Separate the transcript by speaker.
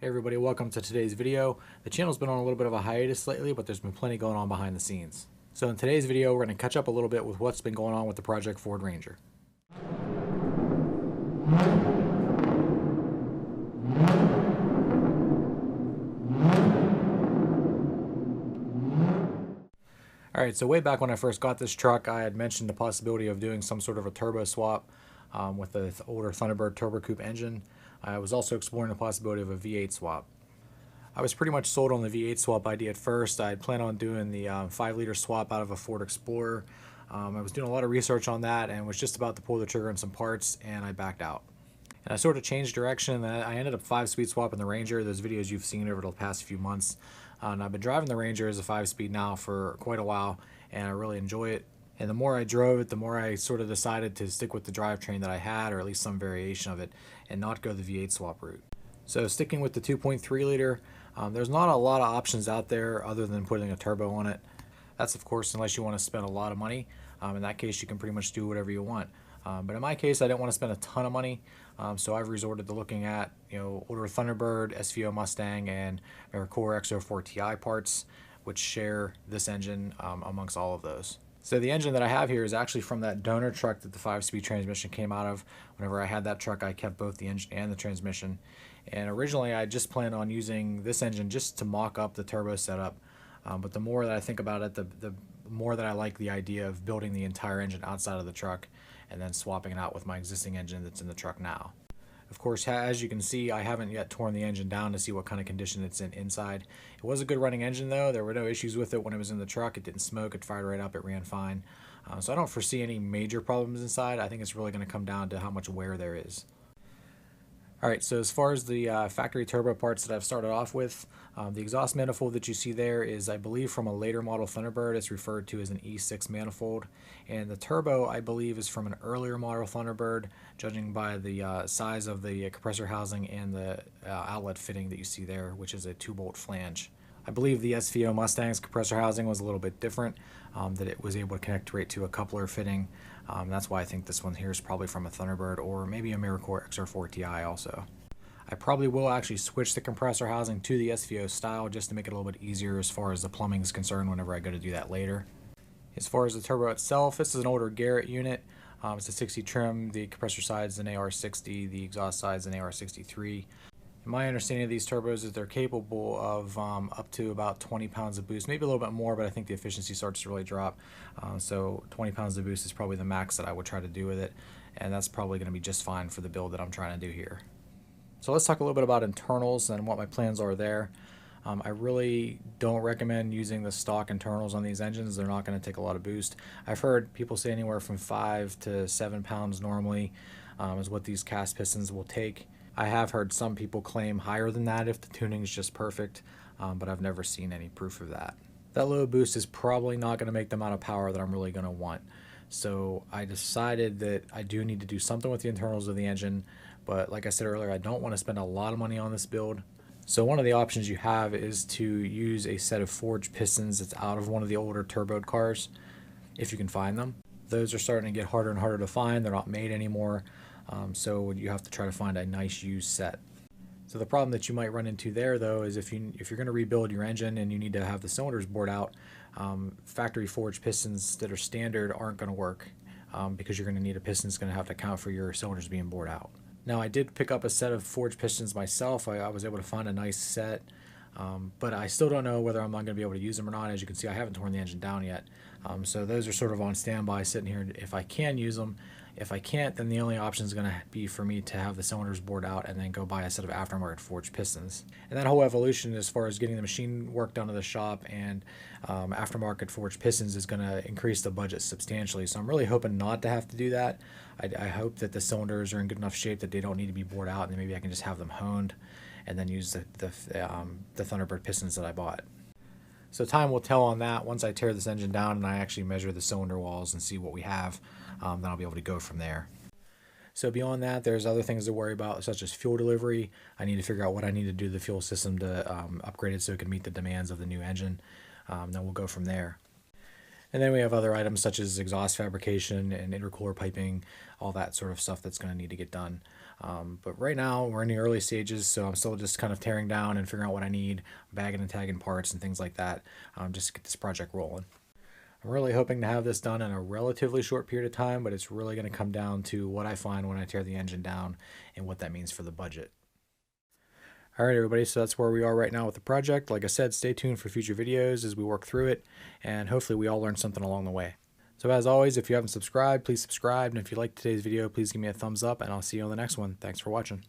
Speaker 1: Hey everybody, welcome to today's video. The channel's been on a little bit of a hiatus lately, but there's been plenty going on behind the scenes. So in today's video, we're going to catch up a little bit with what's been going on with the Project Ford Ranger. Alright, so way back when I first got this truck, I had mentioned the possibility of doing some sort of a turbo swap with the older Thunderbird Turbo Coupe engine. I was also exploring the possibility of a V8 swap. I was pretty much sold on the V8 swap idea at first. I had planned on doing the 5-liter swap out of a Ford Explorer. I was doing a lot of research on that and was just about to pull the trigger on some parts, and I backed out. And I sort of changed direction. I ended up 5-speed swapping the Ranger. Those videos you've seen over the past few months. And I've been driving the Ranger as a 5-speed now for quite a while, and I really enjoy it. And the more I drove it, the more I sort of decided to stick with the drivetrain that I had, or at least some variation of it, and not go the V8 swap route. So sticking with the 2.3 liter, there's not a lot of options out there other than putting a turbo on it. That's of course unless you want to spend a lot of money. In that case, you can pretty much do whatever you want. But in my case, I didn't want to spend a ton of money, so I've resorted to looking at older Thunderbird, SVO Mustang, and AmeriCore X04 Ti parts, which share this engine amongst all of those. So the engine that I have here is actually from that donor truck that the 5-speed transmission came out of. Whenever I had that truck, I kept both the engine and the transmission. And originally I just planned on using this engine just to mock up the turbo setup. But the more that I think about it, the more that I like the idea of building the entire engine outside of the truck and then swapping it out with my existing engine that's in the truck now. Of course, as you can see, I haven't yet torn the engine down to see what kind of condition it's in inside. It was a good running engine though. There were no issues with it when it was in the truck. It didn't smoke, it fired right up, it ran fine. So I don't foresee any major problems inside. I think it's really going to come down to how much wear there is. Alright, so as far as the factory turbo parts that I've started off with, the exhaust manifold that you see there is, I believe, from a later model Thunderbird. It's referred to as an E6 manifold. And the turbo, I believe, is from an earlier model Thunderbird, judging by the size of the compressor housing and the outlet fitting that you see there, which is a 2-bolt flange. I believe the SVO Mustang's compressor housing was a little bit different, that it was able to connect right to a coupler fitting. That's why I think this one here is probably from a Thunderbird or maybe a AmeriCore X04 Ti also. I probably will actually switch the compressor housing to the SVO style just to make it a little bit easier as far as the plumbing is concerned whenever I go to do that later. As far as the turbo itself, this is an older Garrett unit. It's a 60 trim, the compressor side is an AR60, the exhaust side is an AR63. My understanding of these turbos is they're capable of up to about 20 pounds of boost, maybe a little bit more, but I think the efficiency starts to really drop. So 20 pounds of boost is probably the max that I would try to do with it, and that's probably going to be just fine for the build that I'm trying to do here. So let's talk a little bit about internals and what my plans are there. I really don't recommend using the stock internals on these engines. They're not going to take a lot of boost. I've heard people say anywhere from 5 to 7 pounds normally is what these cast pistons will take. I have heard some people claim higher than that if the tuning is just perfect, but I've never seen any proof of that. That low boost is probably not going to make the amount of power that I'm really going to want. So I decided that I do need to do something with the internals of the engine, but like I said earlier, I don't want to spend a lot of money on this build. So one of the options you have is to use a set of forged pistons that's out of one of the older turboed cars, if you can find them. Those are starting to get harder and harder to find. They're not made anymore. So you have to try to find a nice used set. So the problem that you might run into there though is if you're going to rebuild your engine and you need to have the cylinders bored out, factory forged pistons that are standard aren't going to work because you're going to need a piston that's going to have to account for your cylinders being bored out. Now I did pick up a set of forged pistons myself. I was able to find a nice set, but I still don't know whether I'm not going to be able to use them or not. As you can see, I haven't torn the engine down yet. So those are sort of on standby sitting here if I can use them. If I can't, then the only option is going to be for me to have the cylinders bored out and then go buy a set of aftermarket forged pistons. And that whole evolution as far as getting the machine work done to the shop and aftermarket forged pistons is going to increase the budget substantially. So I'm really hoping not to have to do that. I hope that the cylinders are in good enough shape that they don't need to be bored out, and then maybe I can just have them honed and then use the Thunderbird pistons that I bought. So time will tell on that. Once I tear this engine down and I actually measure the cylinder walls and see what we have, then I'll be able to go from there. So beyond that, there's other things to worry about, such as fuel delivery. I need to figure out what I need to do to the fuel system to upgrade it so it can meet the demands of the new engine. Then we'll go from there. And then we have other items such as exhaust fabrication and intercooler piping, all that sort of stuff that's going to need to get done. But right now we're in the early stages, so I'm still just kind of tearing down and figuring out what I need, bagging and tagging parts and things like that, just to get this project rolling. I'm really hoping to have this done in a relatively short period of time, but it's really going to come down to what I find when I tear the engine down and what that means for the budget. All right, everybody, so that's where we are right now with the project. Like I said, stay tuned for future videos as we work through it, and hopefully we all learn something along the way. So as always, if you haven't subscribed, please subscribe, and if you liked today's video, please give me a thumbs up, and I'll see you on the next one. Thanks for watching.